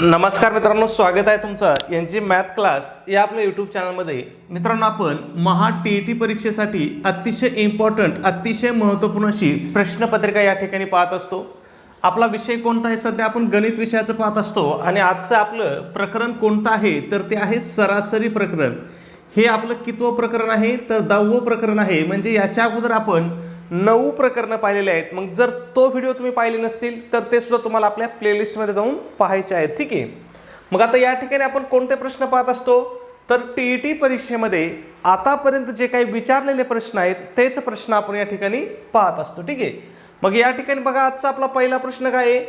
नमस्कार मित्रांनो, स्वागत आहे तुमचं यांची मॅथ क्लास या आपल्या यूट्यूब चॅनलमध्ये. मित्रांनो, आपण महा टी परीक्षेसाठी अतिशय इम्पॉर्टंट, अतिशय महत्त्वपूर्ण अशी प्रश्नपत्रिका या ठिकाणी पाहत असतो. आपला विषय कोणता आहे? सध्या आपण गणित विषयाचं पाहत असतो आणि आजचं आपलं प्रकरण कोणतं आहे तर ते आहे सरासरी प्रकरण. हे आपलं कितवं प्रकरण आहे तर 10वं प्रकरण आहे. म्हणजे याच्या अगोदर आपण 9 प्रकरणं पाहिलेले आहेत. मग जर तो व्हिडिओ तुम्ही पाहिले नसतील तर ते सुद्धा तुम्हाला आपल्या प्लेलिस्टमध्ये जाऊन पाहायचे आहेत. ठीक आहे. मग आता या ठिकाणी आपण कोणते प्रश्न पाहत असतो तर टी परीक्षेमध्ये आतापर्यंत जे काही विचारलेले प्रश्न आहेत तेच प्रश्न आपण या ठिकाणी पाहत असतो. ठीक आहे. मग या ठिकाणी बघा, आजचा आपला पहिला प्रश्न काय आहे?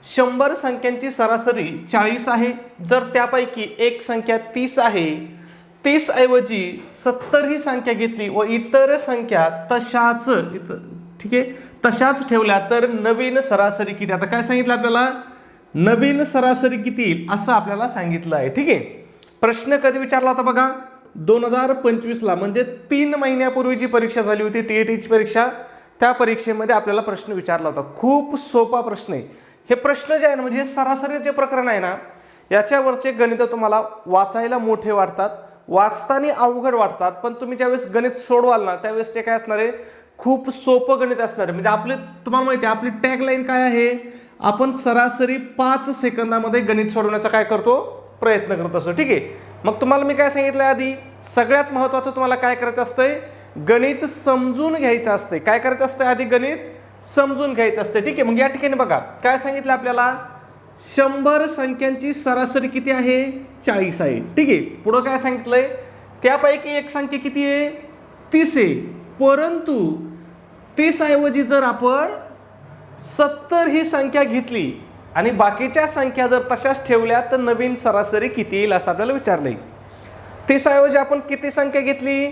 100 संख्यांची सरासरी 40 आहे. जर त्यापैकी एक संख्या 30 आहे, 30 ऐवजी 70 ही संख्या घेतली व इतर संख्या तशाच ठीक आहे तशाच ठेवल्या तर नवीन सरासरी किती? आता काय सांगितलं आपल्याला? नवीन सरासरी किती येईल असं आपल्याला सांगितलं आहे. ठीक आहे. प्रश्न कधी विचारला होता बघा? 2025ला, म्हणजे 3 महिन्यापूर्वी जी परीक्षा झाली होती टीईटीची परीक्षा, त्या परीक्षेमध्ये आपल्याला प्रश्न विचारला होता. खूप सोपा प्रश्न आहे. हे प्रश्न जे आहे ना, म्हणजे सरासरी जे प्रकरण आहे ना, याच्यावरचे गणित तुम्हाला वाचायला मोठे वाटतात, वाचताना अवघड वाटतात, पण तुम्ही ज्यावेळेस गणित सोडवाल ना त्यावेळेस ते काय असणार आहे? खूप सोपं गणित असणार आहे. म्हणजे आपले तुम्हाला माहिती आहे आपली टॅगलाईन काय आहे? आपण सरासरी 5 सेकंदामध्ये गणित सोडवण्याचा काय करतो? प्रयत्न करत असतो. ठीक आहे. मग तुम्हाला मी काय सांगितलं आधी? सगळ्यात महत्त्वाचं तुम्हाला काय करायचं असतंय? गणित समजून घ्यायचं असतंय. काय करायचं असतंय? आधी गणित समजून घ्यायचं असतं. ठीक आहे. मग या ठिकाणी बघा काय सांगितलं आपल्याला? 100 संख्यांची सरासरी किती आहे? 40 आहे. ठीक आहे. पुढं काय सांगितलंय? त्यापैकी एक संख्या किती आहे? 30 आहे. परंतु 30 ऐवजी जर आपण 70 ही संख्या घेतली आणि बाकीच्या संख्या जर तशाच ठेवल्या तर नवीन सरासरी किती येईल असं आपल्याला विचारलंय. 30 ऐवजी आपण किती संख्या घेतली?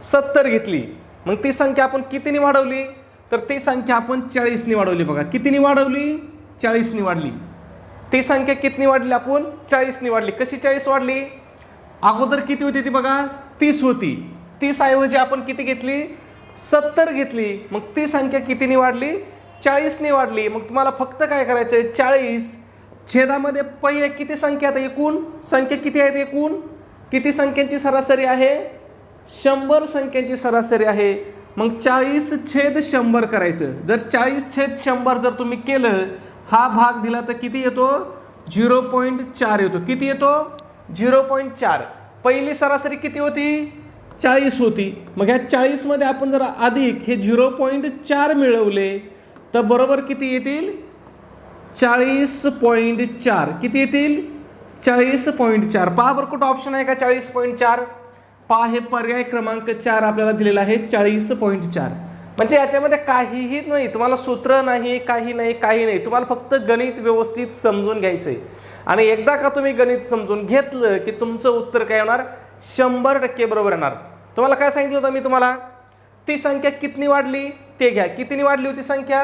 70 घेतली. मग ती संख्या आपण कितीने वाढवली? तर ती संख्या आपण 40ने वाढवली. बघा कितीने वाढवली? 40ने वाढली. ती संख्या कितनी वाढली? आपण 40ने वाढली. कशी 40 वाढली? अगोदर किती होती ती बघा? 30 होती. 30 ऐवजी आपण किती घेतली? 70 घेतली. मग ती संख्या कितीने वाढली? 40ने वाढली. मग तुम्हाला फक्त काय करायचं आहे? 40 छेदामध्ये पहिले किती संख्या आहेत? एकूण संख्या किती आहेत? एकूण किती संख्यांची सरासरी आहे? 100 संख्यांची सरासरी आहे. मग 40/100 करायचं. जर 40/100 जर तुम्ही केलं, हा भाग दिला तर किती येतो? 0.4 येतो. किती येतो? 0.4. पहिली सरासरी किती होती? 40 होती. मग ह्या 40 मध्ये आपण जर अधिक हे 0.4 मिळवले तर बरोबर किती येतील? 40.4. किती येतील? 40.4. पहा बरं कुठं ऑप्शन आहे का 40.4? पहा, हे पर्याय क्रमांक 4 आपल्याला दिलेला आहे 40.4. म्हणजे याच्यामध्ये काहीही नाही, तुम्हाला सूत्र नाही, काही नाही, काही नाही. तुम्हाला फक्त गणित व्यवस्थित समजून घ्यायचं आहे. आणि एकदा का तुम्ही गणित समजून घेतलं की तुमचं उत्तर काय होणार? 100% बरोबर येणार. तुम्हाला काय सांगितलं होतं मी तुम्हाला? ती संख्या कितनी वाढली ते घ्या. कितीने वाढली होती संख्या?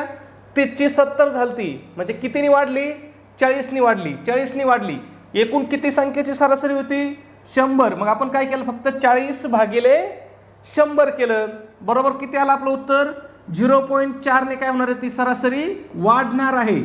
तिची 70 झालती. म्हणजे कितीने वाढली? 40ने वाढली. 40ने वाढली. एकूण किती संख्येची सरासरी होती? 100. मग आपण काय केलं? फक्त 40/100 केलं. बरोबर किती आलं आपलं उत्तर? 0.4 ने काय होणार आहे? ती सरासरी वाढणार आहे.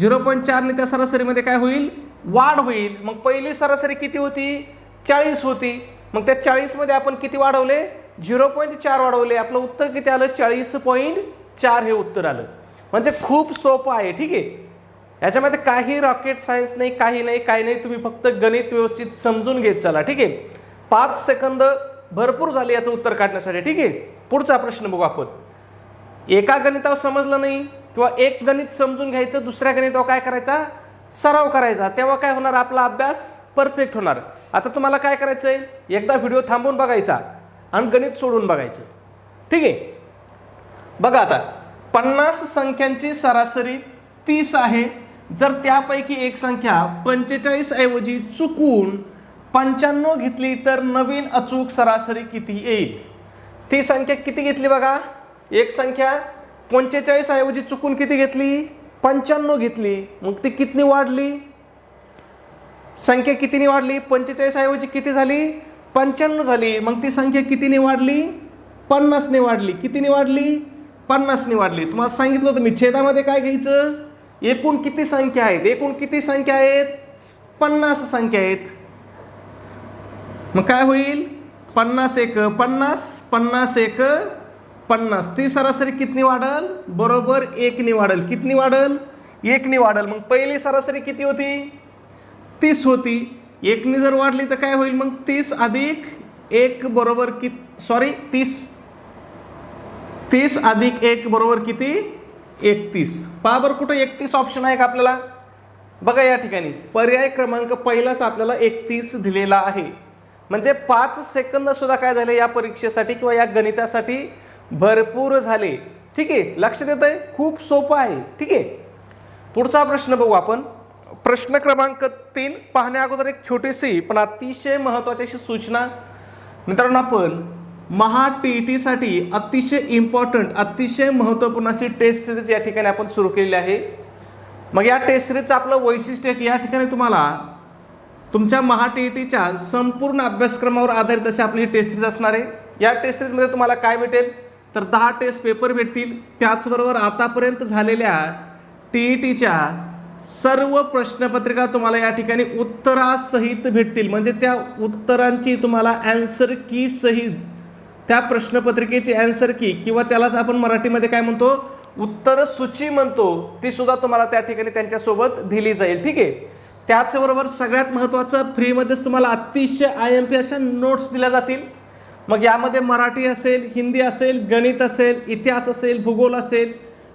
0.4 ने त्या सरासरीमध्ये काय होईल? वाढ होईल. मग पहिली सरासरी किती होती? 40 होती. मग त्या 40 मध्ये आपण किती वाढवले? 0.4 वाढवले. आपलं उत्तर किती आलं? 40.4 हे उत्तर आलं. म्हणजे खूप सोपं आहे. ठीक आहे. याच्यामध्ये काही रॉकेट सायन्स नाही, काही नाही, काही नाही. तुम्ही फक्त गणित व्यवस्थित समजून घेत चला. ठीक आहे. 5 सेकंद भरपूर झाले याचं उत्तर काढण्यासाठी. ठीक आहे. पुढचा प्रश्न बघू आपण. एका गणितावर समजलं नाही किंवा एक गणित समजून घ्यायचं, दुसऱ्या गणितावर काय करायचा? सराव करायचा. तेव्हा काय होणार? आपला अभ्यास परफेक्ट होणार. आता तुम्हाला काय करायचं आहे? एकदा व्हिडिओ थांबवून बघायचा आणि गणित सोडून बघायचं. ठीक आहे. बघा आता 50 संख्यांची सरासरी 30 आहे. जर त्यापैकी एक संख्या 45 ऐवजी चुकून 95 घेतली तर नवीन अचूक सरासरी किती येईल? ती संख्या किती घेतली बघा? एक संख्या 45 ऐवजी चुकून किती घेतली? 95 घेतली. मग ती कितनी वाढली? संख्या कितीने वाढली? 45 ऐवजी किती झाली? 95 झाली. मग ती संख्या कितीने वाढली? 50ने वाढली. कितीने वाढली? 50ने वाढली. तुम्हाला सांगितलं होतं मी छेदामध्ये काय घ्यायचं? एकूण किती संख्या आहेत? एकूण किती संख्या आहेत? 50 संख्या आहेत. मग काय होईल? 50 एक 50, 50 एक 50. ती सरासरी कितनी वाढल? बरोबर 1 नी वाढल. कितनी वाढल? 1 नी वाढल. मग पहिली सरासरी किती होती? 30 होती. 1 नी जर वाढली तर काय होईल मग? 30 अधिक 1 बरोबर 30 अधिक 1 बरोबर किती? 31. पहा बरं कुठं 31 ऑप्शन आहे का आपल्याला? बघा या ठिकाणी पर्याय क्रमांक पहिलाच आपल्याला 31 दिलेला आहे. म्हणजे 5 सेकंद सुद्धा काय झाले या परीक्षेसाठी किंवा या गणितासाठी भरपूर झाले. ठीक आहे, लक्षात येत आहे? खूप सोपं आहे. ठीक आहे, पुढचा प्रश्न बघू आपण. प्रश्न क्रमांक 3 पाहण्या अगोदर एक छोटीशी पण अतिशय महत्त्वाची अशी सूचना. मित्रांनो, आपण महा TET साठी अतिशय इम्पॉर्टंट अतिशय महत्त्वपूर्ण अशी टेस्ट सिरीज या ठिकाणी आपण सुरू केलेली आहे. मग या टेस्ट सिरीजचं आपलं वैशिष्ट्य की या ठिकाणी तुम्हाला तुमच्या महा TETच्या संपूर्ण अभ्यासक्रमावर आधारित अशी आपली ही टेस्ट सिरीज असणार आहे. या टेस्ट सिरीजमध्ये तुम्हाला काय भेटेल तर 10 टेस्ट पेपर भेटतील. त्याचबरोबर आतापर्यंत झालेल्या TETच्या सर्व प्रश्नपत्रिका तुम्हाला या ठिकाणी उत्तरासहित भेटतील. म्हणजे त्या उत्तरांची तुम्हाला ॲन्सर की सहित त्या प्रश्नपत्रिकेची ॲन्सर की किंवा त्यालाच आपण मराठीमध्ये काय म्हणतो उत्तर सूची म्हणतो, ती सुद्धा तुम्हाला त्या ठिकाणी त्यांच्यासोबत दिली जाईल. ठीक आहे, त्याचबरोबर सगळ्यात महत्त्वाचं फ्रीमध्येच तुम्हाला अतिशय IMP अशा नोट्स दिल्या जातील. मग यामध्ये मराठी असेल, हिंदी असेल, गणित असेल, इतिहास असेल, भूगोल असेल,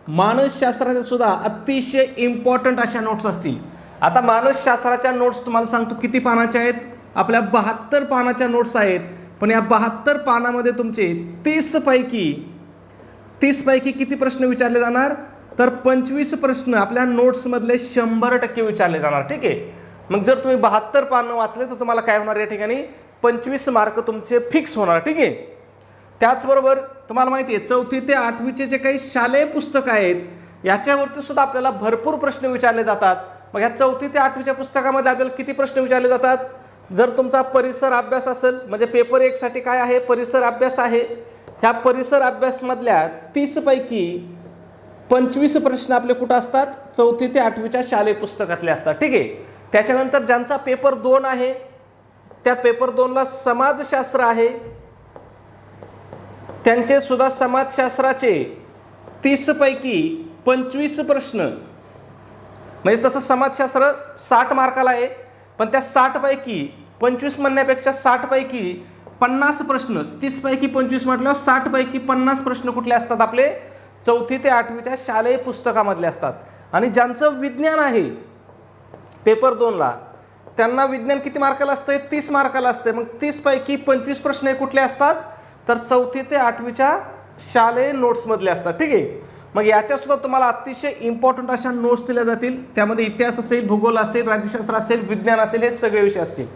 मानसशास्त्राच्या सुद्धा अतिशय इम्पॉर्टंट अशा नोट्स असतील. आता मानसशास्त्राच्या नोट्स तुम्हाला सांगतो किती पानाच्या आहेत? आपल्या 72 पानाच्या नोट्स आहेत. पण या 72 पानामध्ये तुमचे 30 पैकी किती प्रश्न विचारले जाणार तर 25 प्रश्न आपल्या नोट्समधले 100% विचारले जाणार. ठीक आहे, मग जर तुम्ही 72 पानं वाचले तर तुम्हाला काय होणार या ठिकाणी 25 मार्क तुमचे फिक्स होणार. ठीक आहे, त्याचबरोबर तुम्हाला माहिती आहे 4थी ते 8वीचे जे काही शालेय पुस्तकं आहेत याच्यावरती सुद्धा आपल्याला भरपूर प्रश्न विचारले जातात. मग ह्या 4थी ते 8वीच्या पुस्तकामध्ये आपल्याला किती प्रश्न विचारले जातात? जर तुमचा परिसर अभ्यास असेल म्हणजे पेपर 1 साठी काय आहे? परिसर अभ्यास आहे. ह्या परिसर अभ्यासमधल्या 30 पैकी 25 प्रश्न आपले कुठं असतात? 4थी ते 8वीच्या शालेय पुस्तकातले असतात. ठीक आहे, त्याच्यानंतर ज्यांचा पेपर 2 आहे त्या पेपर 2ला समाजशास्त्र आहे, त्यांचे सुद्धा समाजशास्त्राचे 30 पैकी 25 प्रश्न, म्हणजे तसं समाजशास्त्र 60 मार्काला आहे, पण त्या 60 पैकी 25 म्हणण्यापेक्षा 60 पैकी 50 प्रश्न, 30 पैकी 25 म्हटल्यावर 60 पैकी 50 प्रश्न कुठले असतात? आपले 4थी ते 8वीच्या शालेय पुस्तकामधले असतात. आणि ज्यांचं विज्ञान आहे पेपर 2ला त्यांना विज्ञान किती मार्काला असतं? 30 मार्काला असते. मग 30 पैकी 25 प्रश्न हे कुठले असतात? तर 4थी ते 8वीच्या शालेय नोट्समधले असतात. ठीक आहे, मग याच्यासुद्धा तुम्हाला अतिशय इम्पॉर्टंट अशा नोट्स दिल्या जातील. त्यामध्ये इतिहास असेल, भूगोल असेल, राज्यशास्त्र असेल, विज्ञान असेल, हे सगळे विषय असतील.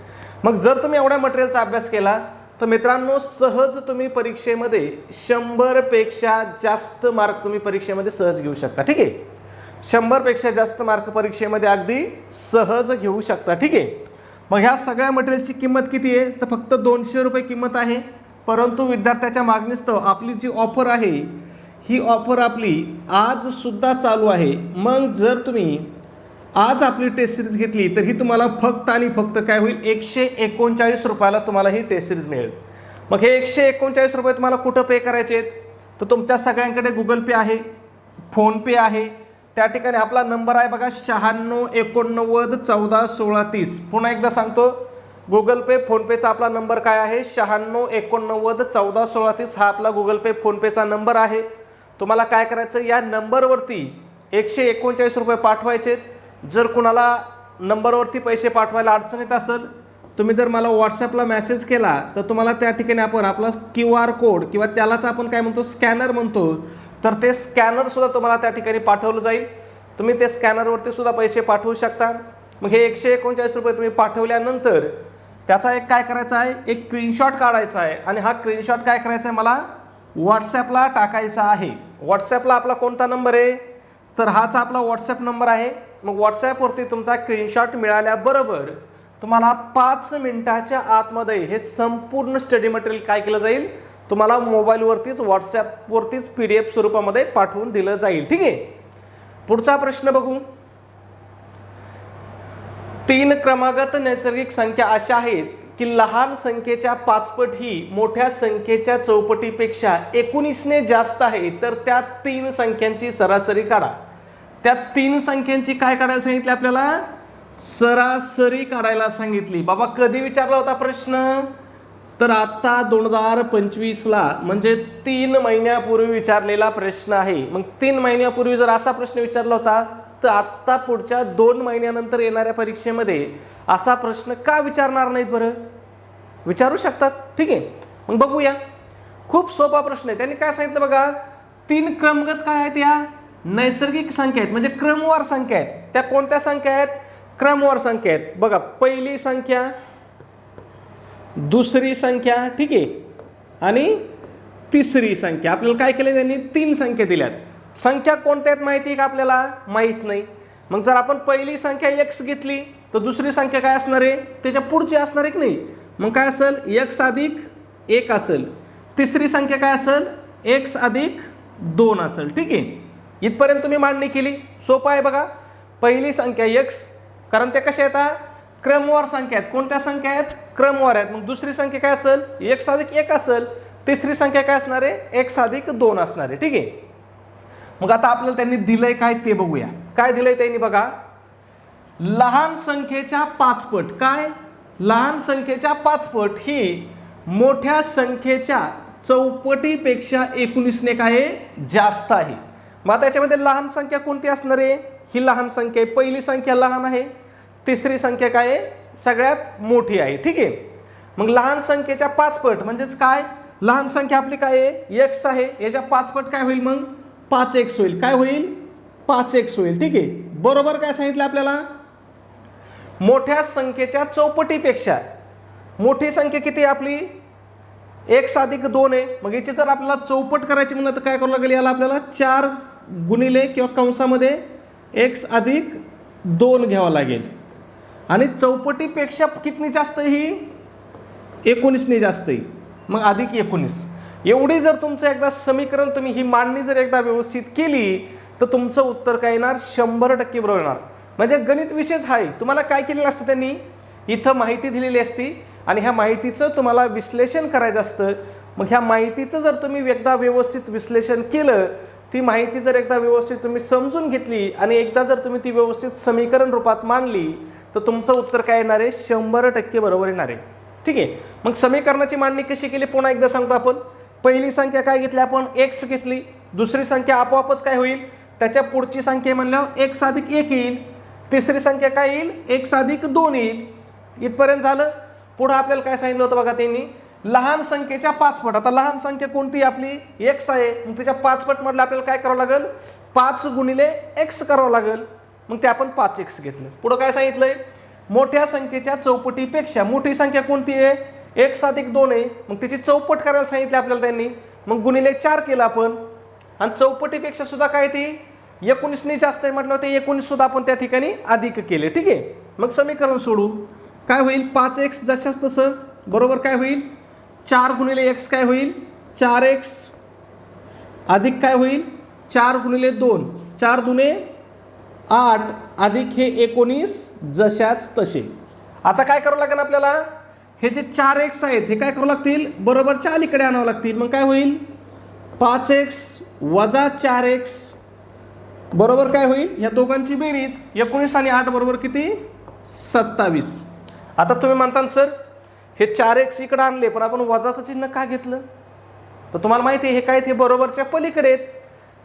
मग जर तुम्ही एवढ्या मटेरियलचा अभ्यास केला तर मित्रांनो सहज तुम्ही परीक्षेमध्ये 100 पेक्षा जास्त मार्क तुम्ही परीक्षेमध्ये सहज घेऊ शकता. ठीक आहे, 100 पेक्षा जास्त मार्क परीक्षेमध्ये अगदी सहज घेऊ शकता. ठीक आहे, मग ह्या सगळ्या मटेरियलची किंमत किती आहे? तर फक्त 200 रुपये किंमत आहे. परंतु विद्यार्थ्याच्या मागणीस्तव आपली जी ऑफर आहे ही ऑफर आपली आज सुद्धा चालू आहे. मग जर तुम्ही आज आपली टेस्ट सिरीज घेतली तर ही तुम्हाला फक्त आणि फक्त काय होईल? 139 रुपयाला तुम्हाला ही टेस्ट सिरीज मिळेल. मग हे 139 रुपये तुम्हाला कुठं पे करायचे आहेत? तर तुमच्या सगळ्यांकडे गुगल पे आहे, फोनपे आहे. त्या ठिकाणी आपला नंबर आहे बघा 96 89 14 16 30. पुन्हा एकदा सांगतो, गुगल पे फोनपेचा आपला नंबर काय आहे? 96 89 14 16 30 हा आपला गुगल पे फोनपेचा नंबर आहे. तुम्हाला काय करायचं? या नंबरवरती 139 रुपये पाठवायचे. जर कुणाला नंबरवरती पैसे पाठवायला अडचण येत असेल तुम्ही जर मला व्हॉट्सॲपला मेसेज केला तर तुम्हाला त्या ठिकाणी आपण आपला QR कोड किंवा त्यालाच आपण काय म्हणतो स्कॅनर म्हणतो, तर ते स्कॅनरसुद्धा तुम्हाला त्या ठिकाणी पाठवलं जाईल. तुम्ही ते स्कॅनरवरती सुद्धा पैसे पाठवू शकता. मग हे 139 रुपये तुम्ही पाठवल्यानंतर त्याचा एक काय करायचा आहे? एक स्क्रीनशॉट काढायचा आहे आणि हा स्क्रीनशॉट काय करायचा आहे? मला व्हॉट्सॲपला टाकायचा आहे. व्हॉट्सॲपला आपला कोणता नंबर आहे? तर हाच आपला व्हॉट्सॲप नंबर आहे. मग व्हॉट्सॲपवरती तुमचा स्क्रीनशॉट मिळाल्याबरोबर तुम्हाला 5 मिनिटाच्या आतमध्ये हे संपूर्ण स्टडी मटेरियल काय केलं जाईल? तुम्हाला मोबाईलवरतीच व्हॉट्सॲपवरतीच PDF स्वरूपामध्ये पाठवून दिलं जाईल. ठीक आहे, पुढचा प्रश्न बघू. तीन क्रमागत नैसर्गिक संख्या अशा आहेत की लहान संख्येच्या 5 पट ही मोठ्या संख्येच्या चौपटीपेक्षा 19ने जास्त आहे, तर त्या तीन संख्यांची सरासरी काढा. त्या तीन संख्यांची काय काढायला सांगितले आपल्याला? सरासरी काढायला सांगितली. बाबा कधी विचारला होता प्रश्न? तर आता 2025ला म्हणजे 3 महिन्यापूर्वी विचारलेला प्रश्न आहे. मग 3 महिन्यापूर्वी जर असा प्रश्न विचारला होता तर आत्ता पुढच्या 2 महिन्यानंतर येणाऱ्या परीक्षेमध्ये असा प्रश्न का विचारणार नाहीत बरं? विचारू शकतात. ठीक आहे, मग बघूया. खूप सोपा प्रश्न आहे. त्यांनी काय सांगितलं बघा, तीन क्रमगत काय आहेत? या नैसर्गिक संख्या आहेत, म्हणजे क्रमवार संख्या आहेत. त्या कोणत्या संख्या आहेत? क्रमवार संख्या आहेत. बघा, पहिली संख्या, दुसरी संख्या, ठीक आहे, आणि तिसरी संख्या. आपल्याला काय केलं त्यांनी? 3 संख्या दिल्यात. संख्या कोणत्या आहेत माहिती आहे का आपल्याला? माहीत नाही. मग जर आपण पहिली संख्या x घेतली तर दुसरी संख्या काय असणार आहे? त्याच्या पुढची असणार आहे की नाही? मग काय असेल? x अधिक 1 असेल. तिसरी संख्या काय असेल? x अधिक 2 असेल. ठीक आहे, इथपर्यंत तुम्ही मांडणी केली. सोपं आहे बघा. पहिली संख्या x, कारण त्या कशा येतात? क्रमवार संख्या आहेत. कोणत्या संख्या आहेत? क्रमवार आहेत. मग दुसरी संख्या काय असेल? x अधिक 1 असेल. तिसरी संख्या काय असणार आहे? x अधिक 2 असणार आहे. ठीक आहे, मग आता आपल्याला त्यांनी दिलंय काय ते बघूया. काय दिलंय त्यांनी बघा, लहान संख्येच्या 5 पट. काय? लहान संख्येच्या 5 पट ही मोठ्या संख्येच्या चौपटीपेक्षा 19ने काय जास्त आहे. मग आता याच्यामध्ये लहान संख्या कोणती असणार आहे? ही लहान संख्या आहे. पहिली संख्या लहान आहे, तिसरी संख्या काय आहे? सगळ्यात मोठी आहे. ठीक आहे, मग लहान संख्येच्या 5 पट म्हणजेच काय? लहान संख्या आपली काय आहे? x आहे. याच्या 5 पट काय होईल? मग 5x होईल. काय होईल? 5x होईल. ठीक आहे, बरोबर काय सांगितलं आपल्याला? मोठ्या संख्येच्या चौपटीपेक्षा मोठी संख्या किती आहे आपली? x अधिक 2 आहे. मग याची जर आपल्याला चौपट करायची म्हणलं तर काय करावं लागेल? याला आपल्याला 4 गुणिले किंवा कंसामध्ये x अधिक 2 घ्यावं लागेल. आणि चौपटीपेक्षा किती जास्त? ही 19ने जास्त आहे. मग अधिक 19. एवढी जर तुमचं एकदा समीकरण, तुम्ही ही मांडणी जर एकदा व्यवस्थित केली तर तुमचं उत्तर काय येणार? 100% बरोबर येणार. म्हणजे गणित विषयच आहे. तुम्हाला काय केलेलं असतं? त्यांनी इथं माहिती दिलेली असती आणि ह्या माहितीचं तुम्हाला विश्लेषण करायचं असतं. मग ह्या माहितीचं जर तुम्ही एकदा व्यवस्थित विश्लेषण केलं, ती माहिती जर एकदा व्यवस्थित तुम्ही समजून घेतली आणि एकदा जर तुम्ही ती व्यवस्थित समीकरण रूपात मांडली तर तुमचं उत्तर काय येणार आहे? 100% बरोबर येणार आहे. ठीक आहे, मग समीकरणाची मांडणी कशी केली पुन्हा एकदा सांगतो आपण. पहिली संख्या काय घेतली आपण? x घेतली. दुसरी संख्या आपोआपच काय होईल? त्याच्या पुढची संख्या म्हणल्यावर x अधिक 1 येईल. तिसरी संख्या काय येईल? x अधिक 2 येईल. इथपर्यंत झालं. पुढं आपल्याला काय सांगितलं होतं बघा त्यांनी? लहान संख्येच्या 5 पट. आता लहान संख्या कोणती आपली? x आहे. मग त्याच्या 5 पट म्हटलं आपल्याला काय करावं लागेल? 5 गुणिले x करावं लागेल. मग ते आपण 5x घेतलं. पुढं काय सांगितलंय? मोठ्या संख्येच्या चौपटीपेक्षा मोठी संख्या कोणती आहे? x अधिक 2 आहे. मग त्याची चौपट करायला सांगितले आपल्याला त्यांनी. मग गुणिले 4 केलं आपण. आणि चौपटीपेक्षा सुद्धा काय ती 19ने जास्त आहे म्हटलं, ते 19 सुद्धा आपण त्या ठिकाणी अधिक केले. ठीक आहे, मग समीकरण सोडू. काय होईल? 5x जशाच तसं बरोबर काय होईल? 4 गुणिले x काय होईल? 4x अधिक काय होईल? 4 गुणिले 2, 4 दुने 8 अधिक हे 19 जशाच तसे. आता काय करावं लागेल आपल्याला? हे जे 4x आहेत हे काय करावं लागतील? बरोबरच्या अलीकडे आणावं लागतील. मग काय होईल? 5x वजा 4x बरोबर काय होईल? या दोघांची बेरीज 19 आणि 8 बरोबर किती? 27. आता तुम्ही म्हणता सर हे 4x इकडे आणले पण आपण वजाचं चिन्ह का घेतलं? तर तुम्हाला माहिती आहे हे काय? हे बरोबरच्या पलीकडे आहेत.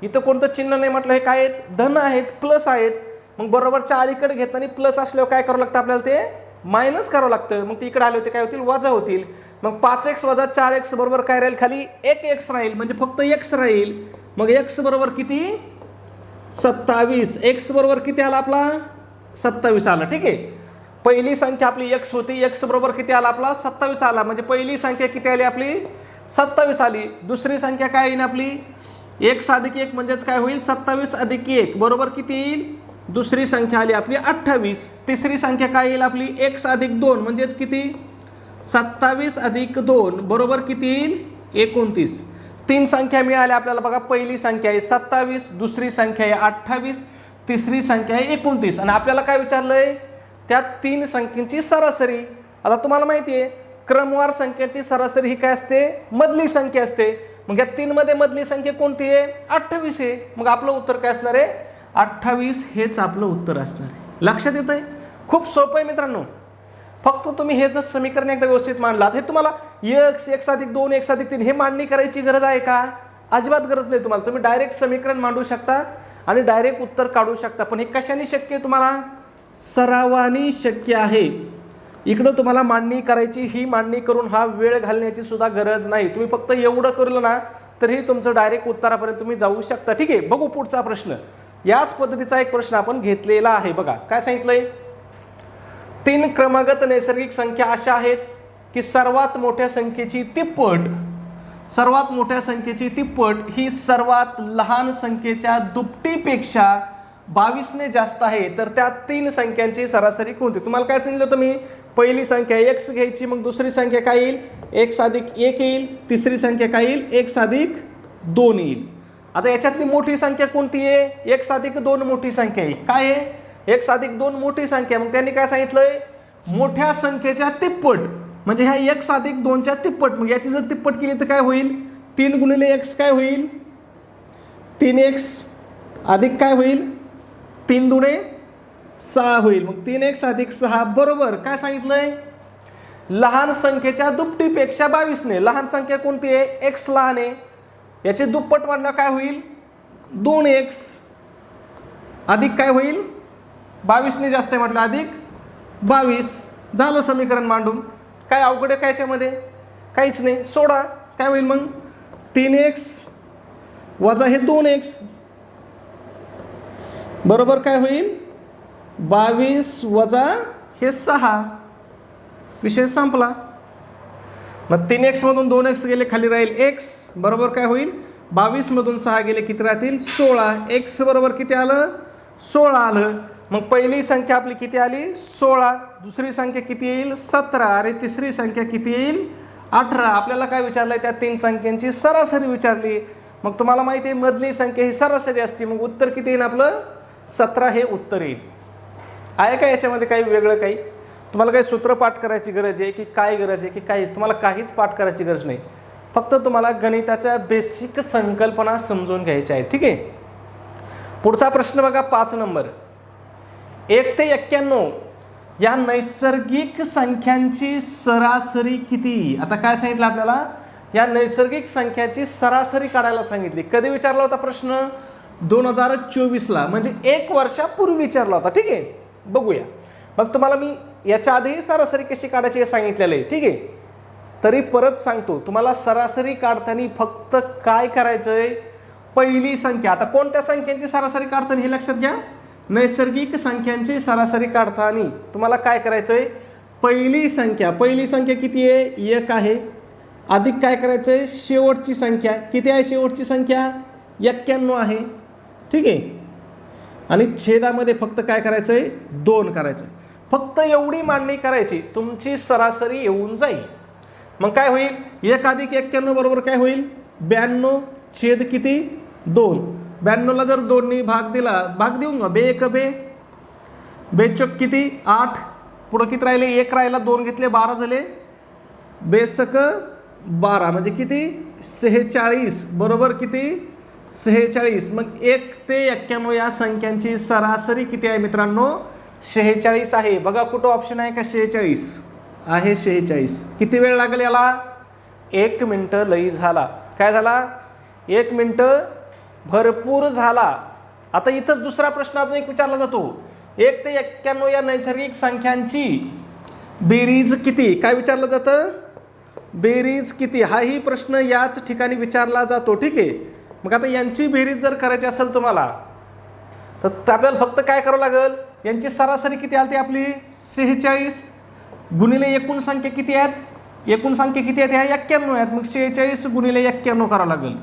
इथं कोणतं चिन्ह नाही म्हटलं. हे काय आहेत? धन आहेत, प्लस आहेत. मग बरोबरच्या अलीकडे घेताना प्लस असल्यावर काय करावं लागतं आपल्याला? ते मायनस करावं लागतं. मग ते इकडे आले होते काय होतील? वजा होतील. मग 5x वजा 4x बरोबर काय राहील? खाली 1x राहील, म्हणजे फक्त x राहील. मग x बरोबर किती? 27. x बरोबर किती आला आपला? 27 आला. ठीक आहे, पहिली संख्या आपली x होती. x बरोबर किती आला आपला? 27 आला. म्हणजे पहिली संख्या किती आली आपली? 27 आली. दुसरी संख्या काय येईल आपली? x अधिक 1 म्हणजेच काय होईल? 27 अधिक 1 बरोबर किती येईल? दुसरी संख्या आली आपली 28. तिसरी संख्या काय येईल आपली? x अधिक 2 म्हणजेच किती? 27 अधिक 2 बरोबर किती येईल? 29. 3 संख्या मिळाल्या आपल्याला बघा. पहिली संख्या आहे 27, दुसरी संख्या आहे 28, तिसरी संख्या आहे 29. आणि आपल्याला काय विचारलंय? त्या 3 संख्यांची सरासरी. आता तुम्हाला माहिती आहे क्रमवार संख्येची सरासरी ही काय असते, मधली संख्या असते. मग या 3 मध्ये मधली संख्या कोणती आहे, 28 आहे. मग आपलं उत्तर काय असणार आहे, 28 हेच आपलं उत्तर असणार आहे. लक्षात येतंय, खूप सोपं आहे मित्रांनो. फक्त तुम्ही हे जर समीकरण एकदा व्यवस्थित मांडलात, हे तुम्हाला x, x+2, x+3 हे मांडणी करायची गरज आहे का, अजिबात गरज नाही तुम्हाला. तुम्ही डायरेक्ट समीकरण मांडू शकता आणि डायरेक्ट उत्तर काढू शकता. पण हे कशाने शक्य आहे, तुम्हाला सरावाने शक्य आहे. इकडं तुम्हाला मांडणी करायची, ही मांडणी करून हा वेळ घालण्याची सुद्धा गरज नाही. तुम्ही फक्त एवढं करलं ना तरी तुमचं डायरेक्ट उत्तरापर्यंत तुम्ही जाऊ शकता. ठीक आहे, बघू पुढचा प्रश्न. याच पद्धतीचा एक प्रश्न आपण घेतलेला आहे. बघा काय सांगितलंय, 3 क्रमागत नैसर्गिक संख्या अशा आहेत की सर्वात मोठ्या संख्येची तिप्पट, सर्वात मोठ्या संख्येची तिप्पट ही सर्वात लहान संख्येच्या दुपटीपेक्षा 22ने जास्त आहे. तर त्या 3 संख्यांची सरासरी कोणती. तुम्हाला काय सांगितलं होतं मी, पहिली संख्या x घ्यायची, मग दुसरी संख्या काय येईल, x+1 येईल, तिसरी संख्या काय येईल, x+2 येईल. आता याच्यातली मोठी संख्या कोणती आहे, x+2 मोठी संख्या आहे. काय आहे, x+2 मोठी संख्या. मग त्यांनी काय सांगितलंय, मोठ्या संख्येच्या तिप्पट, म्हणजे ह्या x+2च्या तिप्पट. मग याची जर तिप्पट केली तर काय होईल, 3 × x काय होईल, 3x अधिक काय होईल, 3 × 6 होईल. मग 3x अधिक 6 बरोबर काय सांगितलंय, लहान संख्येच्या दुपटीपेक्षा 22ने. लहान संख्या कोणती आहे, x लहान आहे, याचे दुप्पट म्हटलं काय होईल, 2x अधिक काय होईल, 22ने जास्त आहे म्हटलं अधिक 22. झालं समीकरण मांडून. काय अवघड आहे काय याच्यामध्ये, काहीच नाही. सोडा काय होईल मग, 3x वजा हे 2x बरोबर काय होईल, 22 वजा हे 6. विषय संपला. मग 3x मधून 2x गेले, खाली राहील x बरोबर काय होईल, 22 मधून 6 गेले किती राहतील, 16. x बरोबर किती आलं, 16 आलं. मग पहिली संख्या आपली किती आली, 16. दुसरी संख्या किती येईल, 17. आणि तिसरी संख्या किती येईल, 18. आपल्याला काय विचारलंय, त्या 3 संख्यांची सरासरी विचारली. मग तुम्हाला माहिती आहे मधली संख्या ही सरासरी असते. मग उत्तर किती येईल आपलं, 17 हे उत्तर येईल. आहे का याच्यामध्ये काही वेगळं, काही तुम्हाला काही सूत्रपाठ करायची गरज आहे की काय गरज आहे की काही, तुम्हाला काहीच पाठ करायची गरज नाही. फक्त तुम्हाला गणिताच्या बेसिक संकल्पना समजून घ्यायच्या आहेत. ठीक आहे, पुढचा प्रश्न बघा, 5 नंबर. 1 ते 91 या नैसर्गिक संख्यांची सरासरी किती. आता काय सांगितलं आपल्याला, या नैसर्गिक संख्याची सरासरी काढायला सांगितली. कधी विचारला होता प्रश्न, 2024ला, म्हणजे 1 वर्षापूर्वी विचारला होता. ठीक आहे, बघूया. मग तुम्हाला मी याच्या आधीही सरासरी कशी काढायची हे सांगितलेलं आहे. ठीक आहे, तरी परत सांगतो तुम्हाला, सरासरी काढताना फक्त काय करायचंय, पहिली संख्या. आता कोणत्या संख्यांची सरासरी काढताना हे लक्षात घ्या, नैसर्गिक संख्यांची सरासरी काढताना तुम्हाला काय करायचंय, पहिली संख्या किती आहे, 1 आहे, अधिक काय करायचंय, शेवटची संख्या किती आहे, शेवटची संख्या 91 आहे. ठीक आहे, आणि छेदामध्ये फक्त काय करायचंय, 2 करायचंय. फक्त एवढी मांडणी करायची, तुमची सरासरी येऊन जाईल. मग काय होईल, 1 अधिक 91 बरोबर काय होईल, 92 छेद किती, 2. 92ला जर 2नी भाग दिला, भाग देऊन बे 1 बे, बेचोक किती 8, पुढं किती राहिले, 1 राहिला, 2 घेतले 12 झाले, बेसक 12 म्हणजे किती 46 बरोबर किती 46. मग 1 ते 91 या संख्यांची सरासरी किती आहे मित्रांनो, 46 आहे. बघा कुठं ऑप्शन आहे का, 46 आहे. 46. किती वेळ लागेल याला, 1 मिनिट लई झाला. काय झाला, 1 मिनिट भरपूर झाला. आता इथंच दुसरा प्रश्न अजून एक विचारला जातो, 1 ते 91 या नैसर्गिक संख्यांची बेरीज किती. काय विचारलं जातं, बेरीज किती. हाही प्रश्न याच ठिकाणी विचारला जातो. ठीक आहे, मग आता यांची बेरीज जर करायची असेल तुम्हाला, तर आपल्याला फक्त काय करावं लागेल, यांची सरासरी किती आली आपली 46 गुणिले एकूण संख्या किती आहेत, एकूण संख्या किती आहेत, ह्या 91 आहेत. मग 46 गुणिले 91 करावं लागेल.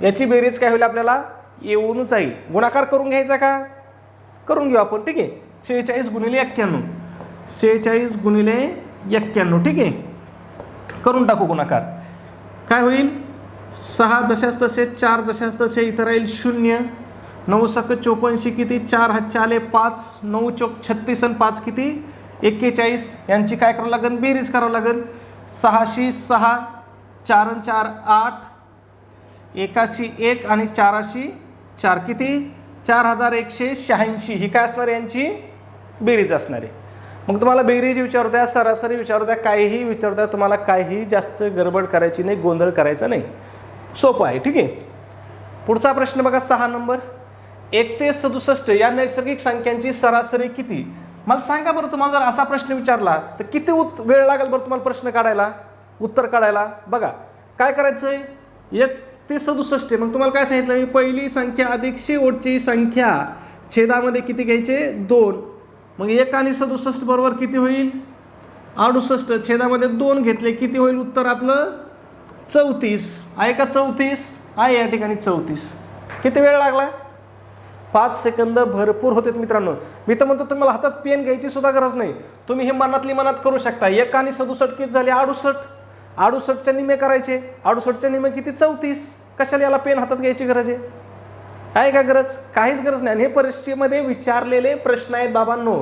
याची बेरीज काय होईल आपल्याला, येऊन जाईल. गुणाकार करून घ्यायचा का, करून घेऊ आपण. ठीक आहे, 46 गुणिले 91, 46 गुणिले 91. ठीक आहे, करून टाकू गुणाकार. काय होईल, 6 जशाच तसे, 4 जशाच तसे, इथं राहील 0, 9 सक 54 किती, 4 हातचे आले 5, 9 चोक 36 आणि 5 किती 41. यांची काय करावं लागेल, बेरीज करावं लागेल. 6 6, 4 आणि 4 8, 1 1 आणि 4 4 किती 4186. ही काय असणार आहे, यांची बेरीज असणार आहे. मग तुम्हाला बेरीज विचारू द्या, सरासरी विचारू द्या, काहीही विचारू द्या, तुम्हाला काहीही जास्त गडबड करायची नाही, गोंधळ करायचा नाही, सोपं आहे. ठीक आहे. पुढचा प्रश्न बघा 6 नंबर. 1 ते 67 या नैसर्गिक संख्यांची सरासरी किती. मला सांगा बरं, तुम्हाला जर असा प्रश्न विचारला तर किती वेळ लागेल बरं तुम्हाला प्रश्न काढायला, उत्तर काढायला. बघा काय करायचं आहे, 1 ते 67. मग तुम्हाला काय सांगितलं मी, पहिली संख्या अधिक शेवटची संख्या छेदामध्ये किती घ्यायचे 2. मग 1 आणि 67 बरोबर किती होईल 68. छेदामध्ये 2 घेतले किती होईल, उत्तर आपलं 34 आहे का. 34 आहे या ठिकाणी 34. किती वेळ लागला, 5 सेकंद भरपूर होते मित्रांनो. मी तर म्हणतो तुम्हाला हातात पेन घ्यायची सुद्धा गरज नाही, तुम्ही हे मनातली मनात करू शकता. 1 आणि 67 किती झाले 68. 68चे निमे करायचे, 68चे निमे किती 34. कशाला याला पेन हातात घ्यायची गरज आहे का गरज, काहीच गरज नाही. आणि हे परीक्षेमध्ये विचारलेले प्रश्न आहेत बाबांनो,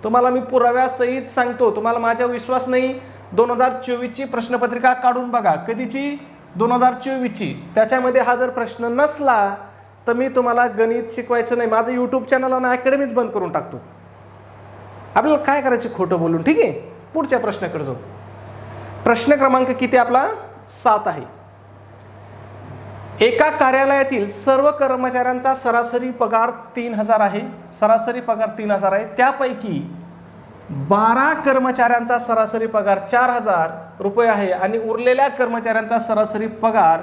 तुम्हाला मी पुराव्यासहित सांगतो. तुम्हाला माझा विश्वास नाही, 2024ची प्रश्नपत्रिका काढून बघा. कधीची 2024ची. त्याच्यामध्ये हा जर प्रश्न नसला तर मी तुम्हाला गणित शिकवायचं नाही, माझं यूट्यूब चॅनल आणि अकॅडमीच बंद करून टाकतो. आपल्याला काय करायचं खोटं बोलून. ठीक आहे. पुढच्या प्रश्नाकडे जाऊ. प्रश्न क्रमांक किती आपला 7 आहे. एका कार्यालयातील सर्व कर्मचाऱ्यांचा सरासरी पगार 3000 आहे. सरासरी पगार 3000 आहे. त्यापैकी 12 कर्मचाऱ्यांचा सरासरी पगार 4000 रुपये आहे आणि उरलेल्या कर्मचाऱ्यांचा सरासरी पगार,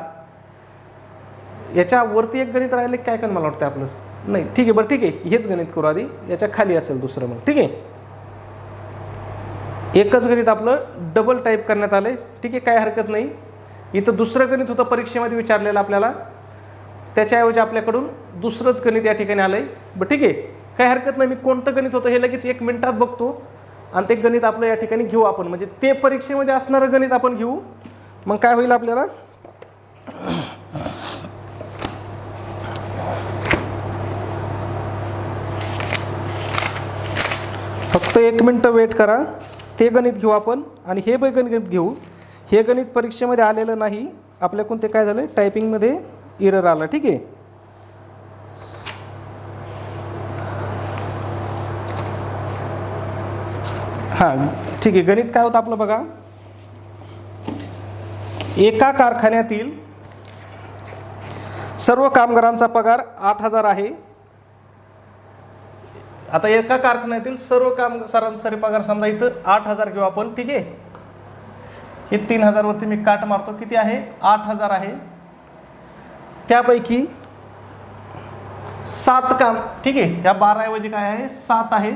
याच्यावरती एक गणित राहिले काय मला वाटतं आपलं नाही. ठीक आहे बरं, ठीक आहे, हेच गणित करू आधी, याच्या खाली असेल दुसरं मग. ठीक आहे. एकच गणित आपलं डबल टाईप करण्यात आलं. ठीक आहे, काय हरकत नाही. इथं दुसरं गणित होतं परीक्षेमध्ये विचारलेलं आपल्याला, त्याच्याऐवजी आपल्याकडून दुसरंच गणित या ठिकाणी आलं आहे. बरं ठीक आहे, काय हरकत नाही. मी कोणतं गणित होतं हे लगेच 1 मिनिटात बघतो आणि ते गणित आपलं या ठिकाणी घेऊ आपण, म्हणजे ते परीक्षेमध्ये असणारं गणित आपण घेऊ. मग काय होईल आपल्याला, फक्त 1 मिनिट वेट करा. ते गणित घेऊ आपण आणि हे गणित घेऊ. हे गणित परीक्षेमध्ये आलेलं नाही आपल्याकडून, ते काय झालं टायपिंगमध्ये एरर आला. ठीक आहे. हां ठीक आहे. गणित काय होतं आपलं बघा. एका कारखान्यातील सर्व कामगारांचा पगार 8000 आहे. आता एका कारखान्यातील सर्व सरासरी पगार समजा इथं 8000 घेऊ आपण. ठीक आहे. हे 3000 वरती मी काट मारतो, किती आहे 8000 आहे. त्यापैकी 7 काम, ठीक आहे, या 12 ऐवजी काय आहे 7 आहे.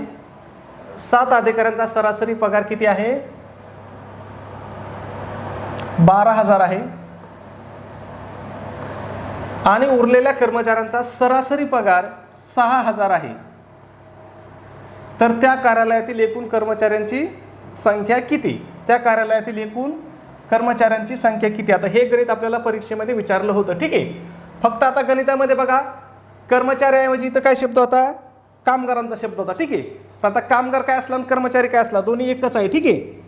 7 अधिकाऱ्यांचा सरासरी पगार किती आहे 12000 आहे आणि उरलेल्या कर्मचाऱ्यांचा सरासरी पगार 6000 आहे. तर त्या कार्यालयातील एकूण कर्मचाऱ्यांची संख्या किती, त्या कार्यालयातील एकूण कर्मचाऱ्यांची संख्या किती. आता हे गणित आपल्याला परीक्षेमध्ये विचारलं होतं. ठीक आहे. फक्त आता गणितामध्ये बघा, कर्मचाऱ्याऐवजी इथं काय शब्द होता, कामगारांचा शब्द होता. ठीक आहे. पण आता कामगार काय असला आणि कर्मचारी काय असला, दोन्ही एकच आहे. ठीक आहे.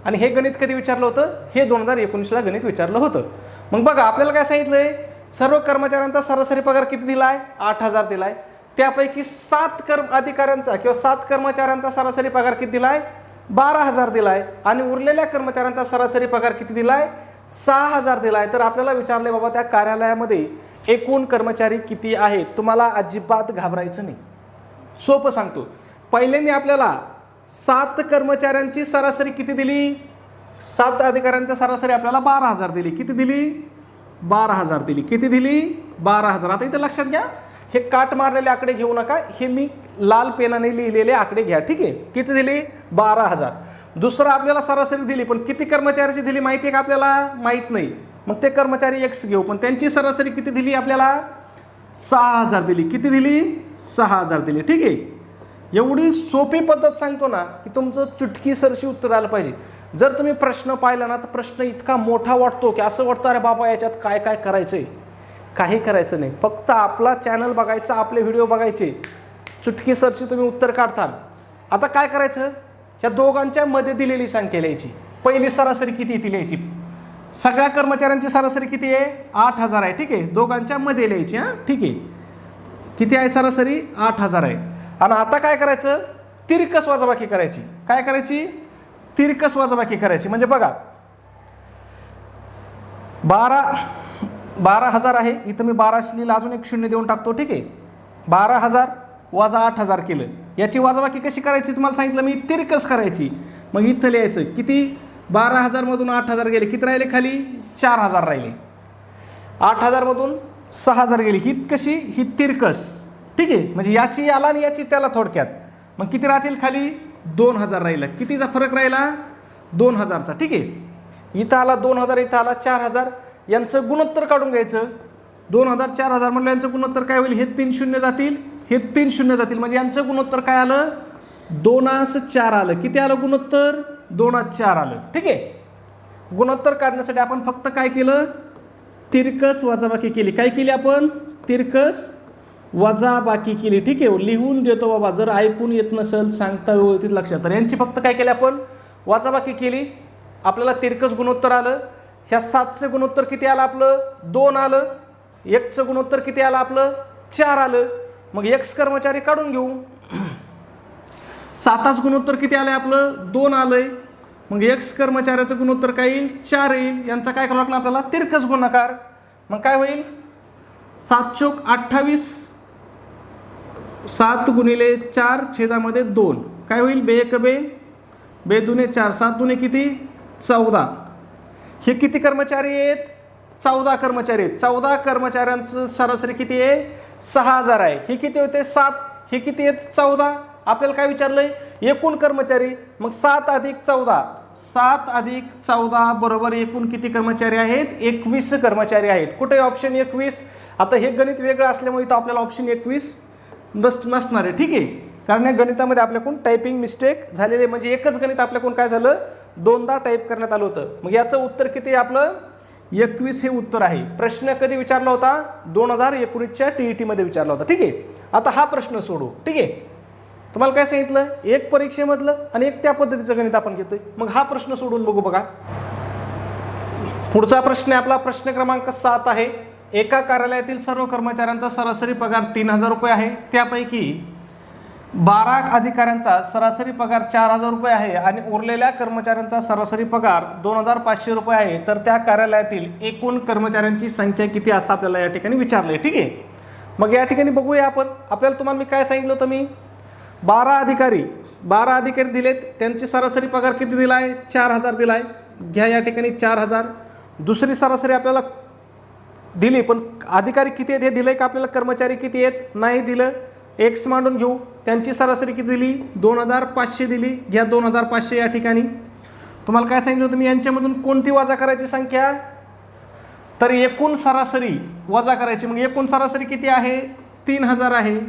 आणि हे गणित कधी विचारलं होतं, हे 2019ला गणित विचारलं होतं. मग बघा आपल्याला काय सांगितलंय, सर्व कर्मचाऱ्यांचा सरासरी पगार किती दिलाय 8000 दिलाय. त्यापैकी 7 अधिकाऱ्यांचा किंवा 7 कर्मचाऱ्यांचा सरासरी पगार किती दिलाय 12000 दिलाय आणि उरलेल्या कर्मचाऱ्यांचा सरासरी पगार किती दिलाय 6000 दिलाय. तर आपल्याला विचारले बाबा त्या कार्यालयामध्ये एकूण कर्मचारी किती आहेत. तुम्हाला अजिबात घाबरायचं नाही, सोपं सांगतो. पहिल्यांदा आपल्याला 7 कर्मचाऱ्यांची सरासरी किती दिली, 7 अधिकाऱ्यांच्या सरासरी आपल्याला 12000 दिली. किती दिली 12000 दिली. किती दिली 12000. आता इथे लक्षात घ्या, हे काट मारलेले आकडे घेऊ नका, हे मी लाल पेनाने लिहिलेले आकडे घ्या. ठीक आहे. किती दिली 12000. दुसरं आपल्याला सरासरी दिली, पण किती कर्मचाऱ्याची दिली माहिती आहे का आपल्याला, माहीत नाही. मग ते कर्मचारी X घेऊ, पण त्यांची सरासरी किती दिली आपल्याला 6000 दिली. किती दिली 6000 दिली. ठीक आहे. एवढी सोपी पद्धत सांगतो ना की तुमचं चुटकीसरशी उत्तर आलं पाहिजे. जर तुम्ही प्रश्न पाहिला ना तर प्रश्न इतका मोठा वाटतो की असं वाटतं अरे बाबा याच्यात काय काय करायचंय, काही करायचं नाही, फक्त आपला चॅनल बघायचा, आपले व्हिडिओ बघायचे, चुटकीसरशी तुम्ही उत्तर काढताल. आता काय करायचं, या दोघांच्या मध्ये दिलेली संख्या लिहायची. पहिली सरासरी किती ती लिहायची. सगळ्या कर्मचाऱ्यांची सरासरी किती आहे, 8,000 आहे. ठीक आहे, दोघांच्या मध्ये लिहायची. हां ठीक आहे, किती आहे सरासरी, 8,000 आहे. आणि आता काय करायचं, तिरकस वजाबाकी करायची. काय करायची, तिरकस वजाबाकी करायची. म्हणजे बघा 12,000 आहे, इथं मी 12 लिहिलं, अजून एक शून्य देऊन टाकतो. ठीक आहे, 12,000 वजा 8,000 केलं. याची वजाबाकी कशी करायची तुम्हाला सांगितलं मी, तिरकस करायची. मग इथं लिहायचं किती, 12,000 मधून 8,000 गेले, किती राहिले खाली, 4,000 राहिले. 8,000 मधून 6,000 गेली, ही कशी, ही तिरकस. ठीक आहे, म्हणजे याची याला आणि याची त्याला थोडक्यात. मग किती राहतील खाली, 2,000 राहिलं. कितीचा फरक राहिला, 2,000चा. ठीक आहे, इथं आला 2,000, इथं आला 4,000. यांचं गुणोत्तर काढून घ्यायचं. 2,000 4,000 म्हटलं यांचं गुणोत्तर काय होईल, हे 3 शून्य जातील, हे 3 शून्य जातील. म्हणजे यांचं गुणोत्तर काय आलं, 2/4 आलं. किती आलं गुणोत्तर, 2/4 आलं. ठीक आहे, गुणोत्तर काढण्यासाठी आपण फक्त काय केलं, तिरकस वजाबाकी केली. काय केली आपण, तिरकस वजाबाकी केली. ठीक आहे, लिहून देतो बाबा, जर ऐकून येत नसेल, सांगता व्यवस्थित लक्षात. तर यांची फक्त काय केली आपण, वजाबाकी केली. आपल्याला तिरकस गुणोत्तर आलं. ह्या 7चं गुणोत्तर किती आलं आपलं, 2 आलं. 1चं गुणोत्तर किती आलं आपलं, 4 आलं. मग x कर्मचारी काढून घेऊ. 7चं गुणोत्तर किती आलंय आपलं, 2 आलंय. मग x कर्मचाऱ्याचं गुणोत्तर काय येईल, 4 येईल. यांचा काय करावं लागणार आपल्याला, तिरकस गुणाकार. मग काय होईल, 7 चोक 28, 7 गुणिले 4 छेदामध्ये 2. काय होईल, बे 1 बे, बे 2 4, 7 2 किती, 14. हे किती कर्मचारी आहेत, 14 कर्मचारी आहेत. 14 कर्मचाऱ्यांचं सरासरी किती आहे, 6,000 आहे. हे किती होते, 7. हे किती आहेत, 14. आपल्याला काय विचारलंय, एकूण कर्मचारी. मग 7 अधिक 14, 7 अधिक 14 बरोबर एकूण किती कर्मचारी आहेत, 21 कर्मचारी आहेत. कुठे ऑप्शन 21. आता हे गणित वेगळं असल्यामुळे इथं आपल्याला ऑप्शन 21 नसणार आहे. ठीक आहे, कारण या गणितामध्ये आपल्याकडून टायपिंग मिस्टेक झालेले, म्हणजे एकच गणित आपल्याकडून काय झालं, 2दा टाईप करण्यात आलं होतं. मग याचं उत्तर किती आहे आपलं, 21 हे उत्तर आहे. प्रश्न कधी विचारला होता, 2019च्या TET मध्ये विचारला होता. ठीक आहे, आता हा प्रश्न सोडू. ठीक आहे, तुम्हाला काय सांगितलं, एक परीक्षेमधलं आणि एक त्या पद्धतीचं गणित आपण घेतोय. मग हा प्रश्न सोडून बघू. बघा पुढचा प्रश्न आहे आपला, प्रश्न क्रमांक 7 आहे. एका कार्यालयातील सर्व कर्मचाऱ्यांचा सरासरी पगार 3,000 रुपये आहे. त्यापैकी 12 अधिकाऱ्यांचा सरासरी पगार 4,000 रुपये आहे आणि उरलेल्या कर्मचाऱ्यांचा सरासरी पगार 2,500 रुपये आहे. तर त्या कार्यालयातील एकूण कर्मचाऱ्यांची संख्या किती असं आपल्याला या ठिकाणी विचारलंय. ठीक आहे, मग या ठिकाणी बघूया आपण. आपल्याला तुम्हाला मी काय सांगितलं होतं, मी 12 अधिकारी दिलेत, त्यांची सरासरी पगार किती दिलाय, 4,000 दिलाय. घ्या या ठिकाणी 4,000. दुसरी सरासरी आपल्याला दिली, पण अधिकारी किती आहेत हे दिलंय का आपल्याला, कर्मचारी किती आहेत नाही दिलं. एक्स मांडून घेऊ. त्यांची सरासरी किती दिली, 2,500 दिली. घ्या 2,500. या ठिकाणी तुम्हाला काय सांगितलं होतं मी, यांच्यामधून कोणती वजा करायची संख्या, तर एकूण सरासरी वजा करायची. मग एकूण सरासरी किती आहे, 3,000 आहे.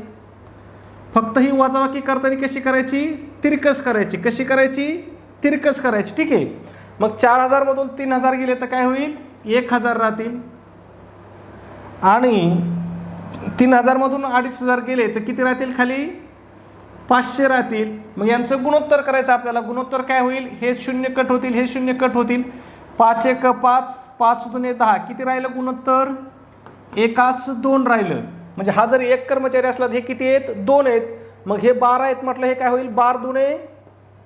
फक्त ही वजाबाकी करताना कशी करायची, तिरकस करायची. कशी करायची, तिरकस करायची. ठीक आहे, मग 4,000 मधून 3,000 गेले तर काय होईल, 1,000 राहतील. आणि 3,000 मधून 2,500 गेले तर किती राहतील खाली, 500 राहतील. मग यांचं गुणोत्तर करायचं आपल्याला. गुणोत्तर काय होईल, हे शून्य कट होतील, हे शून्य कट होतील. 5 1 5, 5 2 10, किती राहिलं गुणोत्तर, 1:2 राहिलं. म्हणजे हा जर एक कर्मचारी असला तर हे किती आहेत, 2 आहेत. मग हे 12 आहेत म्हटलं, हे काय होईल, 12 2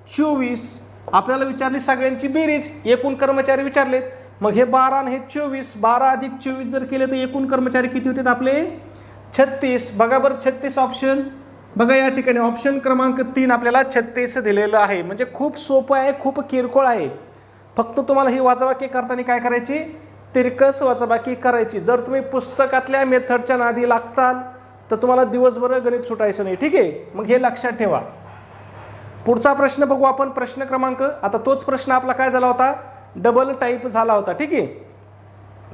24. आपल्याला विचारली सगळ्यांची बेरीज, एकूण कर्मचारी विचारलेत. मग हे 12 आणि हे 24, 12 अधिक 24 जर केले तर एकूण कर्मचारी किती होते आपले, 36. बघा बरं 36 ऑप्शन. बघा या ठिकाणी ऑप्शन क्रमांक 3 आपल्याला 36 दिलेलं आहे. म्हणजे खूप सोपं आहे, खूप किरकोळ आहे. फक्त तुम्हाला ही वजाबाकी करताना काय करायची, तिरकस वजाबाकी करायची. जर तुम्ही पुस्तकातल्या मेथडच्या नादी लागताल तर तुम्हाला दिवसभर गणित सुटायचं नाही. ठीक आहे, मग हे लक्षात ठेवा. पुढचा प्रश्न बघू आपण, प्रश्न क्रमांक. आता तोच प्रश्न आपला काय झाला होता, डबल टाईप झाला होता. ठीक आहे,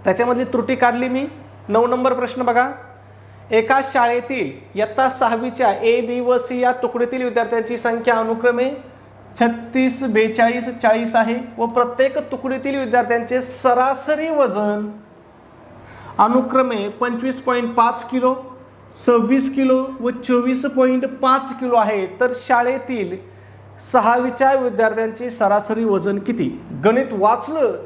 त्याच्यामधली त्रुटी काढली मी. 9 नंबर प्रश्न बघा. एका शाळेतील इयत्ता 6वीच्या A, B व C या तुकडीतील विद्यार्थ्यांची संख्या अनुक्रमे 36, 42, 40 आहे व प्रत्येक तुकडीतील विद्यार्थ्यांचे सरासरी वजन अनुक्रमे 25.5 किलो, 26 किलो व 24.5 किलो आहे. तर शाळेतील 6वीच्या विद्यार्थ्यांचे सरासरी वजन किती? गणित वाचलं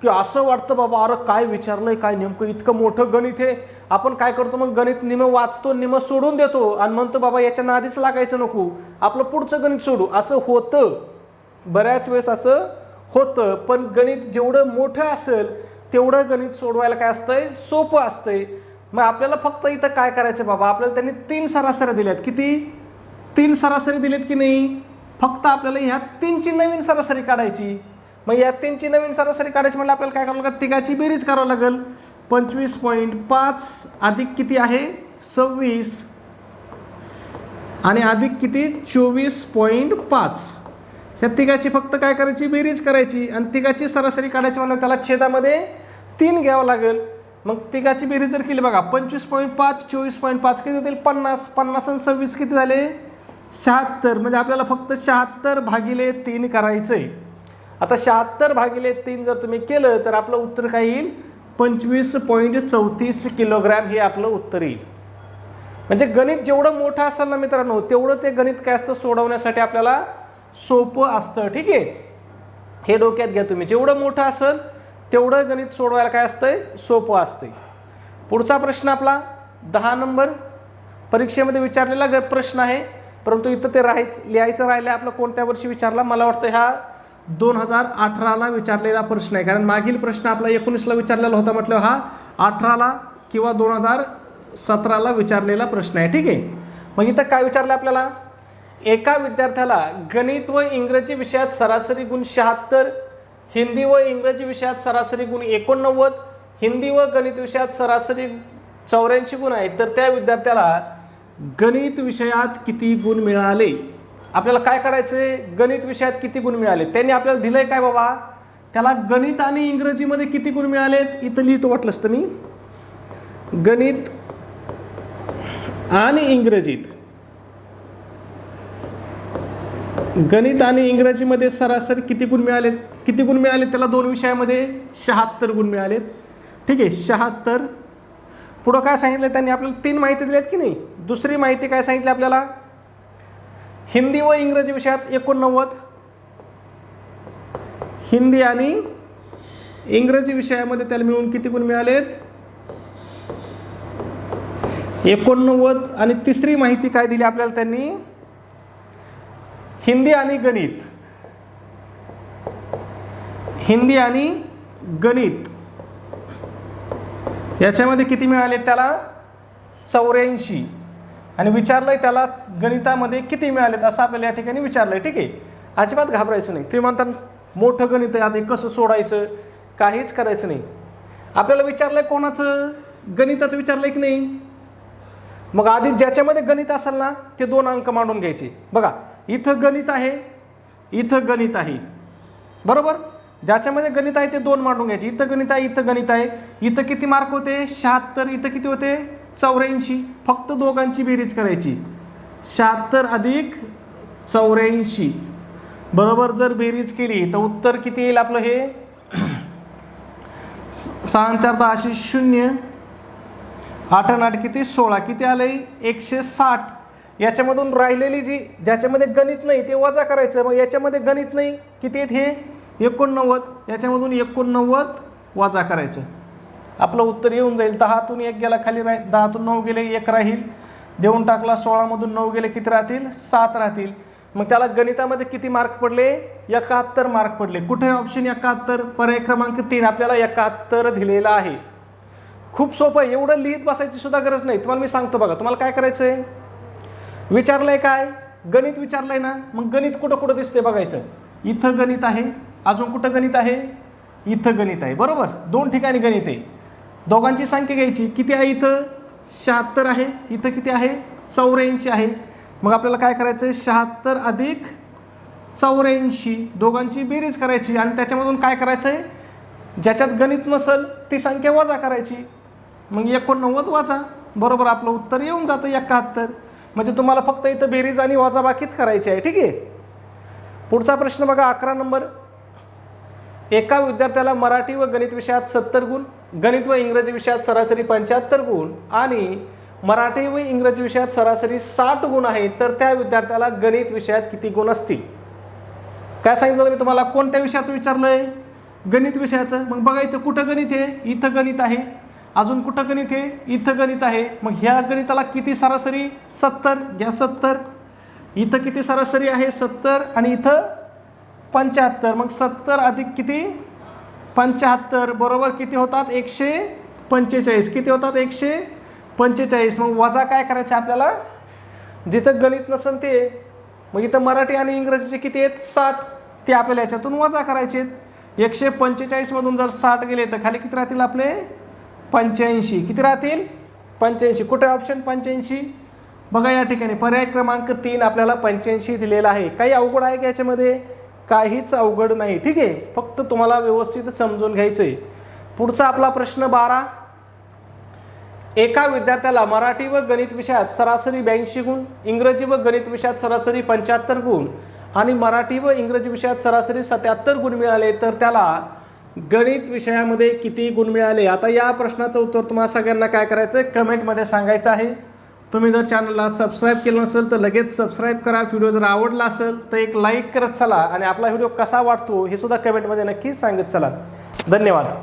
की असं वाटतं बाबा अरे काय विचारलंय, काय नेमकं इतकं मोठं गणित आहे. आपण काय करतो मग, गणित निम वाचतो निम सोडून देतो आणि म्हणतो बाबा याच्या नादीच लागायचं नको, आपलं पुढचं गणित सोडू. असं होतं, बऱ्याच वेळेस असं होतं. पण गणित जेवढं मोठं असेल तेवढं गणित सोडवायला काय असतंय, सोपं असतंय. मग आपल्याला फक्त इथं काय करायचं बाबा, आपल्याला त्यांनी 3 सरासरी दिल्यात. किती? 3 सरासरी दिलेत की नाही. फक्त आपल्याला ह्या 3ची नवीन सरासरी काढायची. मग या 3ची नवीन सरासरी काढायची म्हणजे आपल्याला काय करावं लागेल, तिघाची बेरीज करावं लागेल. 25.5 अधिक किती आहे 26 आणि अधिक किती 24.5. ह्या तिघाची फक्त काय करायची, बेरीज करायची आणि तिघाची सरासरी काढायची म्हणजे त्याला छेदामध्ये 3 घ्यावं लागेल. मग तिघाची बेरीज जर केली बघा, 25.5 24.5 किती होतील 50. 50 आणि 26 किती झाले 76. म्हणजे आपल्याला फक्त 76/3 करायचं आहे. आता 76/3 जर तुम्ही केलं तर आपलं उत्तर काय येईल, 25.34 किलोग्रॅम हे आपलं उत्तर येईल. म्हणजे गणित जेवढं मोठं असेल ना मित्रांनो, तेवढं ते गणित काय असतं सोडवण्यासाठी आपल्याला सोपं असतं. ठीक आहे, हे डोक्यात घ्या तुम्ही. जेवढं मोठं असेल तेवढं गणित सोडवायला काय असतंय, सोपं असतंय. पुढचा प्रश्न आपला 10 नंबर परीक्षेमध्ये विचारलेला प्रश्न आहे, परंतु इथं ते लिहायचं राहिलं आपलं कोणत्या वर्षी विचारला. मला वाटतं ह्या 2018ला विचारलेला प्रश्न आहे, कारण मागील प्रश्न आपला 19ला विचारलेला होता म्हटलं हा 18ला किंवा 2017ला विचारलेला प्रश्न आहे. ठीक आहे, मग इथं काय विचारलं आपल्याला, एका विद्यार्थ्याला गणित व इंग्रजी विषयात सरासरी गुण 76, हिंदी व इंग्रजी विषयात सरासरी गुण 89, हिंदी व गणित विषयात सरासरी 84 गुण आहेत. तर त्या विद्यार्थ्याला गणित विषयात किती गुण मिळाले. आपल्याला काय करायचं आहे, गणित विषयात किती गुण मिळाले. त्यांनी आपल्याला दिलंय काय बाबा, त्याला गणित आणि इंग्रजीमध्ये किती गुण मिळालेत. इथं लिहितो वाटलंच तर मी, गणित आणि इंग्रजीत, गणित आणि इंग्रजीमध्ये सरासरी किती गुण मिळालेत. किती गुण मिळालेत त्याला, 2 विषयामध्ये 76 गुण मिळालेत. ठीक आहे, 76. पुढं काय सांगितलं त्यांनी आपल्याला, 3 माहिती दिल्यात की नाही. दुसरी माहिती काय सांगितली आपल्याला, हिंदी व इंग्रजी विषयात 89, हिंदी आणि इंग्रजी विषयामध्ये त्याला मिळून किती गुण मिळालेत 89. आणि तिसरी माहिती काय दिली आपल्याला त्यांनी, हिंदी आणि गणित, हिंदी आणि गणित याच्यामध्ये किती मिळाले त्याला 84. आणि विचारलंय त्याला गणितामध्ये किती मिळालेत असं आपल्याला या ठिकाणी विचारलंय. ठीक आहे, अजिबात घाबरायचं नाही. तुम्ही म्हणता मोठं गणित आहे आता कसं सोडायचं, काहीच करायचं नाही. आपल्याला विचारलंय कोणाचं, गणिताचं विचारलंय की नाही. मग आधी ज्याच्यामध्ये गणित असेल ना ते 2 अंक मांडून घ्यायचे. बघा इथं गणित आहे, इथं गणित आहे, बरोबर. ज्याच्यामध्ये गणित आहे ते 2 मांडून घ्यायचे. इथं गणित आहे, इथं गणित आहे. इथं किती मार्क होते 76, इथं किती होते 84. फक्त दोघांची बेरीज करायची, 76 अधिक 84. बरोबर जर बेरीज केली तर उत्तर किती येईल आपलं, हे 6 4 10 0, 8 8 किती 16, किती आलंय 160. याच्यामधून राहिलेली जी ज्याच्यामध्ये गणित नाही ते वजा करायचं. मग याच्यामध्ये गणित नाही किती आहेत हे 89, याच्यामधून 89 वजा करायचं. आपलं उत्तर येऊन जाईल. 10तून 1 गेला खाली 10तून 9 गेले 1 राहील, देऊन टाकला. 16मधून 9 गेले किती राहतील 7 राहतील. मग त्याला गणितामध्ये किती मार्क पडले 71 मार्क पडले. कुठे ऑप्शन 71, पर्याय क्रमांक 3 आपल्याला 71 दिलेला आहे. खूप सोपं आहे, एवढं लिहित बसायची सुद्धा गरज नाही. तुम्हाला मी सांगतो बघा, तुम्हाला काय करायचं आहे, विचारलंय काय गणित विचारलंय ना, मग गणित कुठं कुठं दिसते बघायचं. इथं गणित आहे, अजून कुठं गणित आहे, इथं गणित आहे, बरोबर. 2 ठिकाणी गणित आहे. दोघांची संख्या घ्यायची, किती आहे इथं 76 आहे, इथं किती आहे 84 आहे. मग आपल्याला काय करायचं आहे 76 अधिक 84 दोघांची बेरीज करायची आणि त्याच्यामधून काय करायचं आहे, ज्याच्यात गणित नसेल ती संख्या वजा करायची. मग 89 वजा, बरोबर आपलं उत्तर येऊन जातं 71. म्हणजे तुम्हाला फक्त इथं बेरीज आणि वजाबाकीच करायची आहे. ठीक आहे, पुढचा प्रश्न बघा 11 नंबर. एका विद्यार्थ्याला मराठी व गणित विषयात 70 गुण, गणित व इंग्रजी विषयात सरासरी 75 गुण आणि मराठी व इंग्रजी विषयात सरासरी 60 गुण आहेत, तर त्या विद्यार्थ्याला गणित विषयात किती गुण असतील? काय सांगितलं मी तुम्हाला? कोणत्या विषयाचं विचारलंय? गणित विषयाचं. मग बघायचं कुठं गणित आहे? इथं गणित आहे. अजून कुठं गणित आहे? इथं गणित आहे. मग ह्या गणिताला किती सरासरी? 70. घ्या 70. इथं किती सरासरी आहे? 70 आणि इथं 75. मग 70 अधिक किती? 75 बरोबर किती होतात? 145. किती होतात? 145. मग वजा काय करायचं आपल्याला? जिथं गणित नसेल ते. मग इथं मराठी आणि इंग्रजीचे किती आहेत? 60. ते आपल्याला याच्यातून वजा करायचे आहेत. 145 मधून जर 60 गेले तर खाली किती राहतील आपले? 85. किती राहतील? 85. कुठे ऑप्शन 85? बघा या ठिकाणी पर्याय क्रमांक 3 आपल्याला 85 दिलेला आहे. काही अवघड आहे का याच्यामध्ये? काहीच अवघड नाही. ठीक आहे, फक्त तुम्हाला व्यवस्थित समजून घ्यायचं आहे. पुढचा आपला प्रश्न 12. एका विद्यार्थ्याला मराठी व गणित विषयात सरासरी 82 गुण, इंग्रजी व गणित विषयात सरासरी 75 गुण आणि मराठी व इंग्रजी विषयात सरासरी 77 गुण मिळाले, तर त्याला गणित विषयामध्ये किती गुण मिळाले? आता या प्रश्नाचं उत्तर तुम्हाला सगळ्यांना काय करायचं आहे? कमेंटमध्ये सांगायचं आहे. तुम्ही जर चॅनलला सबस्क्राईब केलं नसेल तर लगेच सबस्क्राईब करा. व्हिडिओ जर आवडला असेल तर एक लाईक करत चला आणि आपला व्हिडिओ कसा वाटतो हे सुद्धा कमेंटमध्ये नक्की सांगत चला. धन्यवाद.